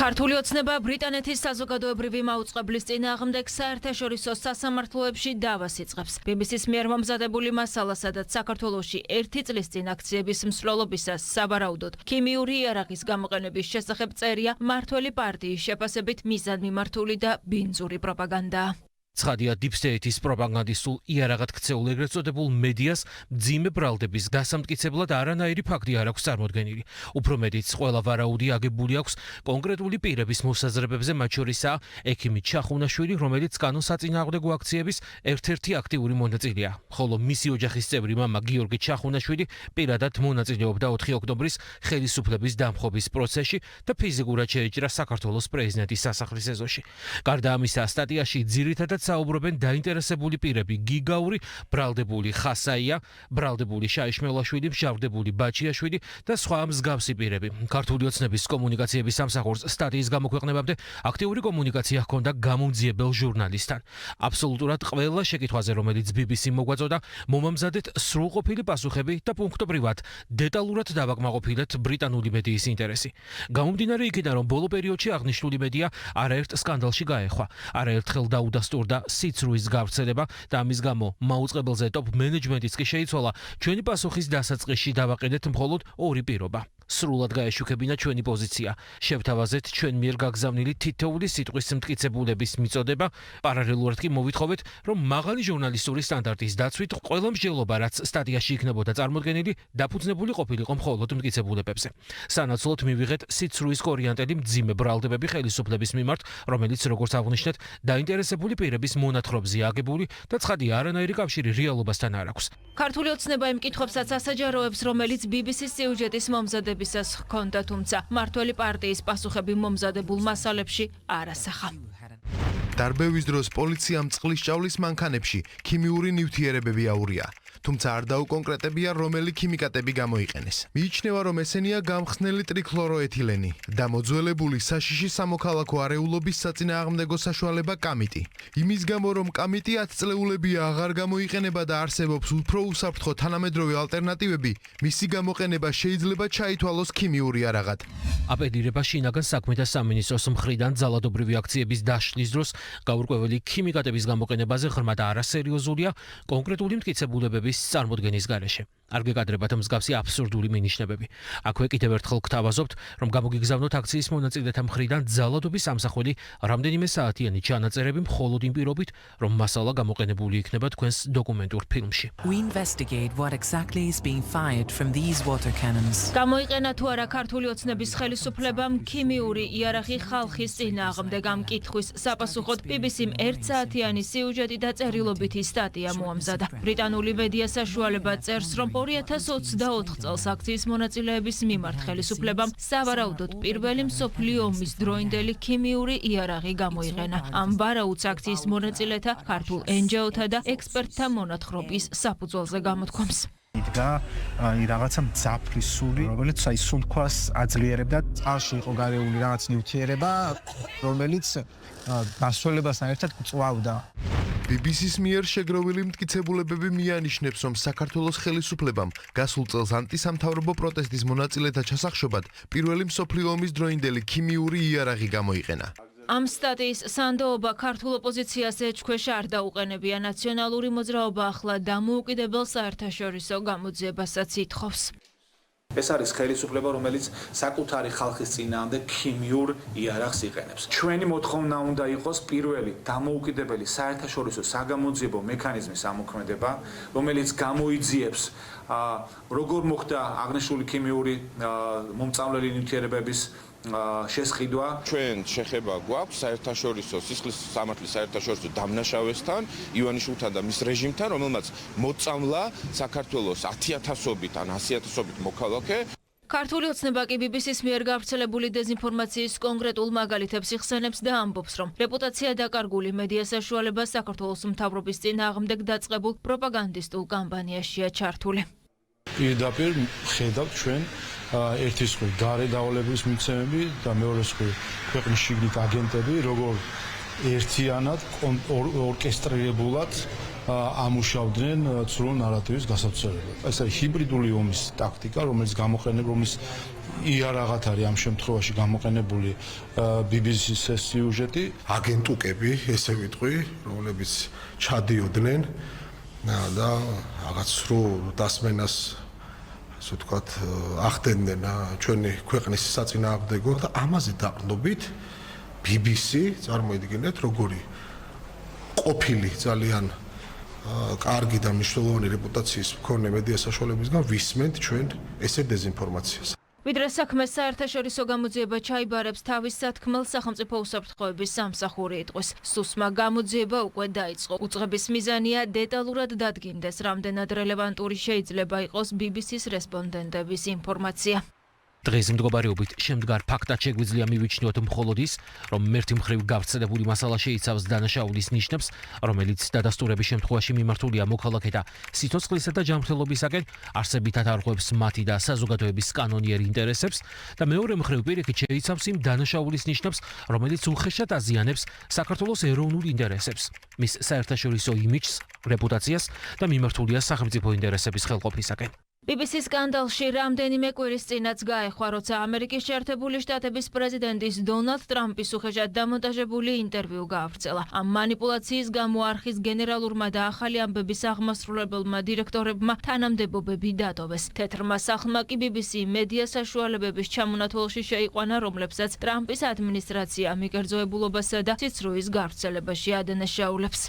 ქართული ოცნება ბრიტანეთის საზოგადოებრივი მაუწყებლის წინააღმდეგ საერთაშორისო სასამართლოებში დავას იწყებს. BBC-ს მიერ მომზადებული მასალა, სადაც საქართველოში 1 წლის წინ აქციების მსვლელობისას სავარაუდოდ ქიმიური იარაღის გამოყენების შესახებ წერია მმართველი პარტიის შეფასებით მიზანმიმართული და ბინძური პროპაგანდაა. ცხადია Deep State-ის პროპაგანდისტულ იარაღად ქცეულ ეგრეთ წოდებულ მედიას მძიმე ბრალდების დასამტკიცებლად არანაირი ფაქტი არ აქვს წარმოდგენილი. უფრო მეტიც, ყველა ვარაუდი აგებული აქვს კონკრეტული პირების მოსაზრებებზე, მათ შორისაა ექიმი ჩახუნაშვილი, რომელიც კანონსაწინააღმდეგო აქციების ერთ-ერთი აქტიური მონაწილეა. ხოლო მისი ოჯახის წევრი მამა გიორგი ჩახუნაშვილი პირადად მონაწილეობდა 4 ოქტომბრის ხელისუფლების დამხობის პროცესში და ფიზიკურად შეიჭრა საქართველოს პრეზიდენტის სასახლის ეზოში. გარდა ამისა, სტატიაში ძირითადად საუბრობენ დაინტერესებული პირები: გიგაური, ბრალდებული ხასაია, ბრალდებული შაიშმელაშვილი, მჟავდებული ბაჩიაშვილი და სხვა მსგავსი პირები. ქართული ოცნების კომუნიკაციების სამსახურს სტატიის გამოქვეყნებამდე აქტიური კომუნიკაცია ჰქონდა გამომძიებელ ჟურნალისტთან. აბსოლუტურად ყველა შეკითხვაზე, რომელიც BBC-მ მოგვაწოდა, მომამზადეთ სრულყოფილი პასუხები და პუნქტობრივად დეტალურად დავაკმაყოფილეთ ბრიტანული მედიის ინტერესი. გამომდინარე იქიდან, რომ ბოლო პერიოდში აღნიშნული მედია არაერთ სკანდალში გაეხვა, არაერთხელ დაუდასტურდა სიცრუის გავრცელება და ამის გამო მაუწყებელზე ტოპ მენეჯმენტიც კი შეიცვალა. ჩვენი პასუხის დასაწყისში დავაყენეთ მხოლოდ 2 პირობა. სრულად გაეშუქებინა ჩვენი პოზიცია. შევთავაზეთ ჩვენ მიერ გაგზავნილი თითოეული სიტყვის მტკიცებულების მიწოდება. პარალელურად კი მოვითხოვეთ, რომ მაღალი ჟურნალისტური სტანდარტის დაცვით ყველა მსჯელობა, რაც სტატიაში იქნებოდა წარმოდგენილი, დაფუძნებული ყოფილიყო მხოლოდ მტკიცებულებებზე. სანაცვლოდ მივიღეთ სიცრუის კორიანტელი მძიმე ბრალდებები ხელისუფლების მიმართ, რომელიც, როგორც აღვნიშნეთ, დაინტერესებული პირების მონათხრობზეა აგებული და ცხადია არანაირი კავშირი რეალობასთან არ აქვს. ქართული ოცნება იმ კითხვებსაც ასაჯაროებს, რომელიც BBC-ს სიუჟეტის მომზადებისას ჰქონდა, თუმცა მმართველი პარტიის პასუხები მომზადებულ მასალებში არ ასახა. დარბევის დროს პოლიციამ წყლის ჭავლის მანქანებში ქიმიური ნივთიერებები აურია. თუმცა არ დაუკონკრეტებია, რომელი ქიმიკატები გამოიყენეს. მიიჩნევა, რომ ესენია გამხსნელი ტრიქლოროეთილენი და მოძველებული საშიში სამოქალაქო არეულობის საწინააღმდეგო საშუალება კამიტი. იმის გამო, რომ კამიტი 10 წლეულებია აღარ გამოიყენება და არსებობს უფრო უსაფრთხო თანამედროვე ალტერნატივები, მისი გამოყენება შეიძლება ჩაითვალოს ქიმიურ იარაღად. აპელირება შინაგან საქმეთა სამინისტროს მხრიდან ძალადობრივი აქციების დაშლის დროს გაურკვეველი ქიმიკატების გამოყენებაზე ღრმა და არასერიოზულია კონკრეტული მტკიცებულებების წარმოდგენის გარეშე. არ გეკადრებათ მსგავსი აბსურდული მინიშნებები. აქვე კიდევ ერთხელ გთავაზობთ, რომ გამოგიგზავნოთ აქციის მონაწილეთა მხრიდან ძალადობის ამსახველი რამდენიმე საათიანი ჩანაწერები მხოლოდ იმ პირობით, რომ მასალა გამოყენებული იქნება თქვენს დოკუმენტურ ფილმში. We investigate what exactly is being fired from these water cannons. გამოიყენა თუ არა ქართული ოცნების ხელისუფლებამ ქიმიური იარაღი ხალხის წინააღმდეგ ამ კითხვის საპასუხოდ BBC-მ 1 საათიანი სიუჟეტი და წერილობითი სტატია მოამზადა. ბრიტანული მედია საშუალება წერს, რომ 2024 წელს აქციის მონაწილეების მიმართ ხელისუფლებამ სავარაუდოდ პირველი მსოფლიო ომის დროინდელი ქიმიური იარაღი გამოიყენა. ამ ვარაუდს აქციის მონაწილეთა, ქართულ NGO-თა და ექსპერტთა მონათხრობის საფუძველზე გამოთქვამს. იდგა რაღაცა მძაფრისული, რომელიც სუნთქვას აძლიერებდა. წყალში იყო გარეული რაღაც ნივთიერება, რომელიც დასვლებასთან ერთად წვავდა. BBC-ს მიერ შეგროვილი მტკიცებულებები მიანიშნებს, რომ საქართველოს ხელისუფლებამ გასულ წელს ანტისამთავრობო პროტესტის მონაწილეთა ჩასახშობად პირველი მსოფლიო ომის დროინდელი ქიმიური იარაღი გამოიყენა. ამ სტატიის სანდოობა ქართულ ოპოზიციას ეჭქვეშ არ დაუყენებია. ნაციონალური მოძრაობა ახლა დამოუკიდებელ საერთაშორისო გამოძიებასაც ითხოვს. ეს არის ხელისუფლება, რომელიც საკუთარი ხალხის წინააღმდეგ ქიმიურ იარაღს იყენებს. ჩვენი მოთხოვნა უნდა იყოს პირველი დამოუკიდებელი საერთაშორისო საგამოძიებო მექანიზმის ამოქმედება, რომელიც გამოიძიებს როგორ მოხდა აღნიშნული ქიმიური მომწამლელი ნივთიერებების შესყიდვა. ჩვენ შეხება გვაქვს საერთაშორისო სისხლის სამართლის საერთაშორისო დამნაშავესთან, ივანიშვილთან და მის რეჟიმთან, რომელმაც მოწამლა საქართველოს 10,000-ობით ან 100,000-ობით მოქალაქე. ქართული ოცნება კი BBC-ს მიერ გავრცელებული დეზინფორმაციის კონკრეტულ მაგალითებს იხსენებს და ამბობს, რომ რეპუტაცია დაკარგული მედია საშუალება საქართველოს მთავრობის წინააღმდეგ დაწყებულ პროპაგანდისტულ კამპანიაშია ჩართული. პირდაპირ ხედავთ ჩვენ ერთი სხვი გარე დავალების მიცემები და მეორე სხვი ქვეყნის შიგნით აგენტები, როგორ ერთიანად ორკესტრირებულად ამუშავდნენ ცრულ ნარატივის გასავრცელებლად. ეს არის ჰიბრიდული ომის ტაქტიკა, რომელიც რომლის იარაღად არის ამ შემთხვევაში გამოყენებული BBC-ის სიუჟეტი. აგენტუკები, ესე ვიტყვი, რომლებიც ჩადიოდნენ და რაღაც სრულ დასმენას ასე ვთქვათ, ახდენდნენ ჩვენი ქვეყნის საწინააღმდეგო და ამაზე დაყრდნობით BBC წარმოიდგინეთ, როგორი ყოფილი ძალიან კარგი და მნიშვნელოვანი რეპუტაციის მქონე მედია საშუალებისგან ვისმენთ ჩვენ ესე დეზინფორმაციას. ვიდრე საქმეს საერთაშორისო გამოძიება ჩაიბარებს თავის სათქმელს სახელმწიფო უსაფრთხოების სამსახური იტყვის. სუსმა გამოძიება უკვე დაიწყო. უწყების მიზანია დეტალურად დადგინდეს, რამდენად რელევანტური შეიძლება იყოს BBC-ის რესპონდენტების ინფორმაცია. დღეს მდგომარეობით შემდგარ ფაქტად შეგვიძლია მივიჩნიოთ მხოლოდ ის, რომ მერთი მხრივ გავრცელებული მასალა შეიცავს დანაშაულის ნიშნებს, რომელიც დადასტურების შემთხვევაში მიმართულია მოქალაქეთა სიცოცხლისა და ჯანმრთელობისაკენ, არსებითად არღვევს მათი და საზოგადოების კანონიერ ინტერესებს და მეორე მხრივ პირიქით შეიცავს იმ დანაშაულის ნიშნებს, რომელიც უხეშად აზიანებს საქართველოს ეროვნულ ინტერესებს, მის საერთაშორისო იმიჯს, რეპუტაციას და მიმართულია სახელმწიფო ინტერესების ხელყოფისაკენ. BBC სკანდალში რამდენიმე კვირის წინაც გაეხვა, როცა ამერიკის შეერთებული შტატების პრეზიდენტის დონალდ ტრამპის უხეშად დამონტაჟებული ინტერვიუ გაავრცელა. ამ მანიპულაციის გამო არხის გენერალურმა და ახალი ამბების აღმასრულებელმა დირექტორებმა თანამდებობები დატოვეს. თეთრმა სახლმა კი BBC მედია საშუალებების ჩამონათვალში შეიყვანა, რომლებსაც ტრამპის ადმინისტრაცია მიკერძოებულობასა და ციცრუის გავრცელებაში ადანაშაულებს.